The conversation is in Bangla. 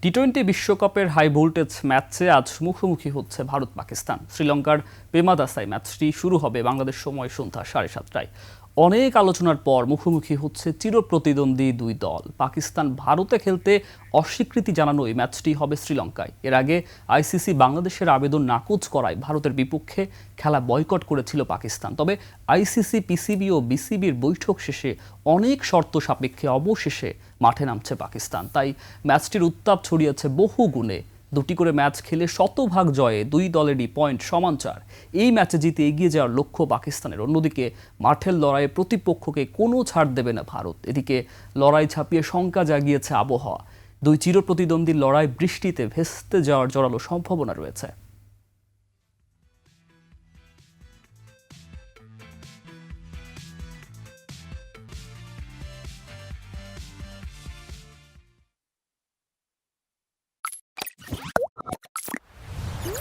টি-20 বিশ্বকাপের হাই ভোল্টেজ ম্যাচে আজ মুখোমুখি হচ্ছে ভারত পাকিস্তান। শ্রীলঙ্কার পেমাদাসায় ম্যাচটি শুরু হবে বাংলাদেশ সময় সন্ধ্যা 7:30টায়। অনেক আলোচনার পর মুখোমুখি হচ্ছে চিরপ্রতিদ্বন্দ্বী দুই দল। পাকিস্তান ভারতে খেলতে অস্বীকৃতি জানানোই ম্যাচটি হবে শ্রীলঙ্কায়। এর আগে আইসিসি বাংলাদেশের আবেদন নাকচ করায় ভারতের বিপক্ষে খেলা বয়কট করেছিল পাকিস্তান। তবে আইসিসি, পিসিবি ও বিসিবির বৈঠক শেষে অনেক শর্ত সাপেক্ষে অবশেষে মাঠে নামছে পাকিস্তান। তাই ম্যাচটির উত্তাপ ছড়িয়েছে বহু গুণে। দুটি করে ম্যাচ খেলে শতভাগ জয়ে দুই দলেরই পয়েন্ট সমান 4। এই ম্যাচে জিতে এগিয়ে যাওয়ার লক্ষ্য পাকিস্তানের। অন্যদিকে মাঠের লড়াইয়ে প্রতিপক্ষকে কোনো ছাড় দেবে না ভারত। এদিকে লড়াই ছাপিয়ে শঙ্কা জাগিয়েছে আবহাওয়া। দুই চিরপ্রতিদ্বন্দ্বীর লড়াই বৃষ্টিতে ভেস্তে যাওয়ার জোরালো সম্ভাবনা রয়েছে।